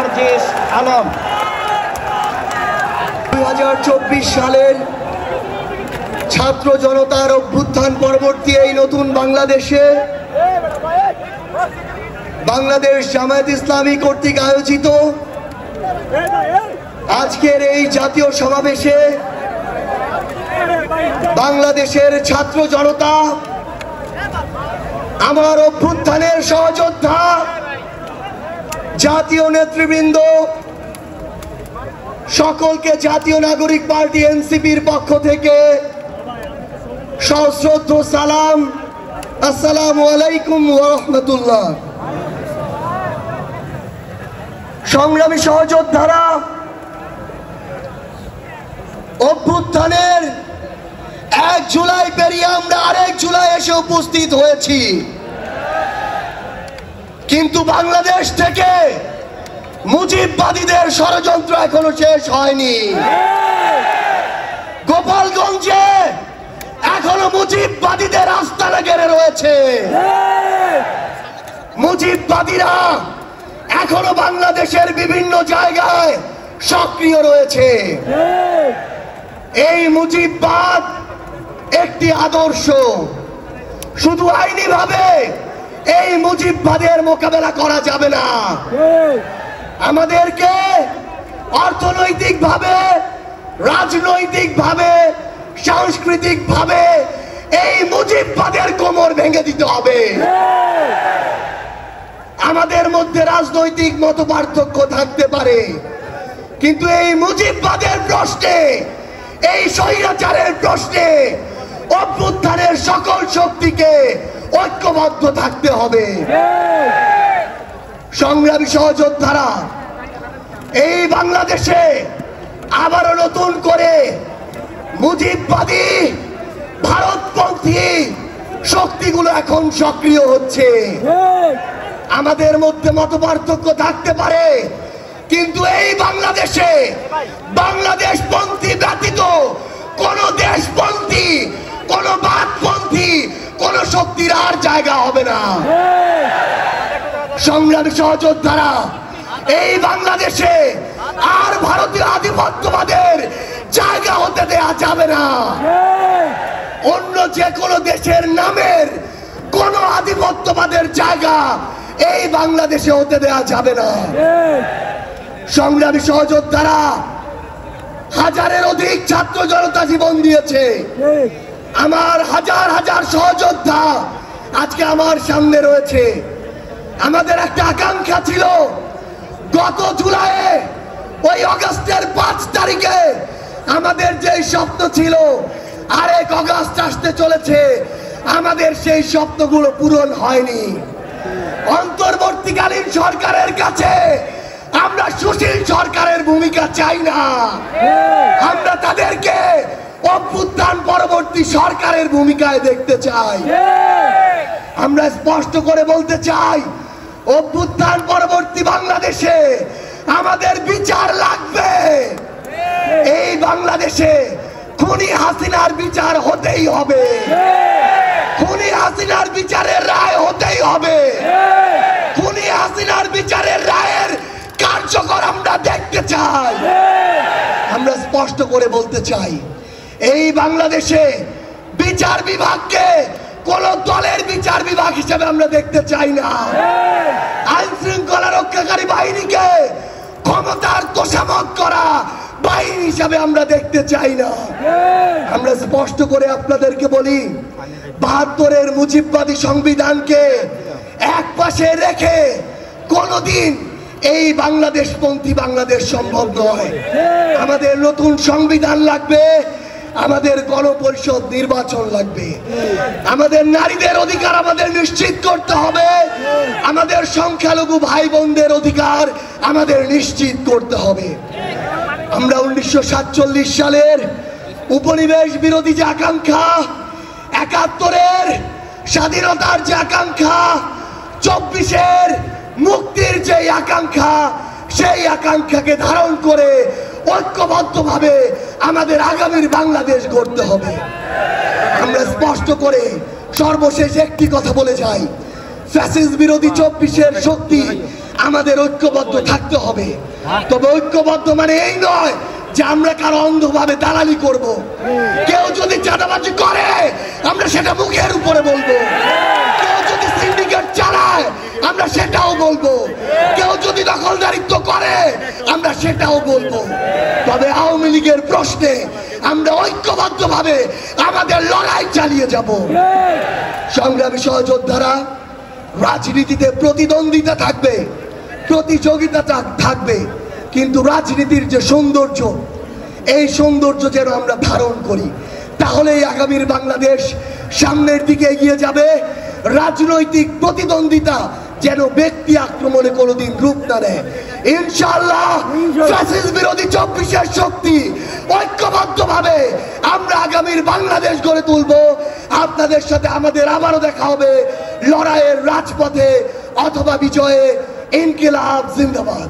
নার্জিস আলম। 2024 সালের ছাত্র জনতার অভ্যুত্থান পরবর্তী এই নতুন বাংলাদেশে বাংলাদেশ জামায়াত ইসলামী কর্তৃক আয়োজিত আজকের এই জাতীয় সমাবেশে বাংলাদেশের ছাত্র জনতা, আমার অভ্যুত্থানের সহযোদ্ধা, জাতীয় নেতৃবৃন্দ সকলকে জাতীয় নাগরিক পার্টি এনসিপির পক্ষ থেকে সশ্রদ্ধ সালাম। আসসালামু আলাইকুম ওয়া রাহমাতুল্লাহ। সংগ্রামী সহযোদ্ধারা, অভ্যুত্থানের 1 জুলাই পেরিয়ে আমরা আরেক জুলাই এসে উপস্থিত হয়েছি, কিন্তু বাংলাদেশ থেকে মুজিববাদীদের ষড়যন্ত্র এখনো শেষ হয়নি। গোপালগঞ্জে এখনো মুজিববাদীদের আস্তানা ঘেরে রয়েছে। মুজিববাদীরা এখনো বাংলাদেশের বিভিন্ন জায়গায় সক্রিয় রয়েছে। এই মুজিববাদ একটি আদর্শ, শুধু আইনি ভাবে এই মুজিববাদের মোকাবেলা করা যাবে না। আমাদেরকে অর্থনৈতিক ভাবে, রাজনৈতিক ভাবে, সাংস্কৃতিক ভাবে এই মুজিববাদের কোমর ভেঙে দিতে হবে। আমাদের মধ্যে রাজনৈতিক মতপার্থক্য থাকতে পারে, কিন্তু এই মুজিববাদের প্রশ্নে, এই স্বৈরাচারের প্রশ্নে অভ্যুত্থানের সকল শক্তিকে ঐক্যবদ্ধ থাকতে হবে। সংগ্রামী সহযোদ্ধারা, এই বাংলাদেশে আবারও নতুন করে মুজিববাদী ভারতপন্থী শক্তিগুলো এখন সক্রিয় হচ্ছে। আমাদের মধ্যে মতপার্থক্য থাকতে পারে, কিন্তু এই বাংলাদেশে বাংলাদেশপন্থী ব্যতীত কোন দেশপন্থী, কোন বাদপন্থী, কোন শক্তির আর জায়গা হবে না। সংগ্রামী সহযোদ্ধারা, এই বাংলাদেশে আর ভারতীয় আধিপত্যবাদের জায়গা হতে দেয়া যাবে না। অন্য যে কোনো দেশের নামের কোন আধিপত্যবাদের জায়গা এই বাংলাদেশে হতে দেয়া যাবে না। সংগ্রামী সহযোদ্ধারা, হাজারের অধিক ছাত্র জনতা জীবন দিয়েছে। আমার হাজার হাজার সহযোদ্ধা আজকে আমার সামনে রয়েছে। আমাদের একটা আকাঙ্ক্ষা ছিল, গত জুলাইয়ে ওই আগস্টের 5 তারিখে আমাদের যে স্বপ্ন ছিল, আরেক আগস্ট আসতে চলেছে, আমাদের সেই স্বপ্নগুলো পূরণ হয়নি। অন্তর্বর্তীকালীন সরকারের কাছে আমরা সুশীল সরকারের ভূমিকা চাই না। আমরা তাদেরকে অভ্যুত্থান পরবর্তী সরকারের ভূমিকায় দেখতে চাই। আমরা স্পষ্ট করে বলতে চাই, অভ্যুত্থান পরবর্তী বাংলাদেশে আমাদের বিচার লাগবে। এই বাংলাদেশে খুনি হাসিনার বিচার হতেই হবে। খুনি হাসিনার বিচারের রায় হতেই হবে। খুনি হাসিনার বিচারের রায়ের কার্যকর আমরা দেখতে চাই। আমরা স্পষ্ট করে বলতে চাই, এই বাংলাদেশে বিচার বিভাগকে কোন দলের বিচার বিভাগ হিসেবে আমরা দেখতে চাই না। আইন শৃঙ্খলা রক্ষাকারী বাহিনীকে ক্ষমতার তোষামত করা বাহিনী হিসাবে আমরা দেখতে চাই না। আমরা স্পষ্ট করে আপনাদেরকে বলি, ৭২-এর মুজিববাদী সংবিধানকে এক পাশে রেখে কোনদিন এই বাংলাদেশপন্থী বাংলাদেশ সম্ভব নয়। আমাদের নতুন সংবিধান লাগবে, আমাদের গণপরিষদ নির্বাচন লাগবে, আমাদের নারীদের অধিকার আমাদের নিশ্চিত করতে হবে, আমাদের সংখ্যালঘু ভাই বোনদের অধিকার আমাদের নিশ্চিত করতে হবে। আমরা 1947 সালের উপনিবেশ বিরোধী যে আকাঙ্ক্ষা, ৭১-এর স্বাধীনতার যে আকাঙ্ক্ষা, 24-এর মুক্তির যে আকাঙ্ক্ষা, সেই আকাঙ্ক্ষাকে ধারণ করে ঐক্যবদ্ধভাবে আমাদের আগামীর বাংলাদেশ গড়তে হবে। আমরা স্পষ্ট করে সর্বশেষ একটি কথা বলে যাই, ফ্যাসিস্ট বিরোধী 24-এর শক্তি আমাদের ঐক্যবদ্ধ থাকতে হবে। তবে ঐক্যবদ্ধ মানে এই নয় যে আমরা কারো অন্ধভাবে দালালি করব। কেউ যদি চাঁদাবাজি করে আমরা সেটা মুখের উপরে বলবো, কেউ যদি সিন্ডিকেট চালায় আমরা সেটাও বলবো, কেউ যদি দখলদারিত্ব করে আমরা সেটাও বলবো। তবে আওয়ামী লীগের প্রশ্নে আমরা ঐক্যবদ্ধভাবে আমাদের লড়াই চালিয়ে যাব। সংগ্রামী সহযোদ্ধারা, রাজনীতিতে প্রতিদ্বন্দ্বিতা থাকবে, প্রতিযোগিতা থাকবে, কিন্তু রাজনীতির যে সৌন্দর্য, এই সৌন্দর্য যেন আমরা ধারণ করি, তাহলেই আগামীর বাংলাদেশ সামনের দিকে এগিয়ে যাবে। রাজনৈতিক প্রতিদ্বন্দ্বিতা যেন ব্যক্তি আক্রমণে কোনোদিন রূপ না নেয়। ইনশাআল্লাহ ফ্যাসিস্ট বিরোধী 24-এর শক্তি ঐক্যবদ্ধভাবে আমরা আগামীর বাংলাদেশ গড়ে তুলব। আপনাদের সাথে আমাদের আবারও দেখা হবে লড়াইয়ের রাজপথে অথবা বিজয়ে। ইনকিলাব জিন্দাবাদ।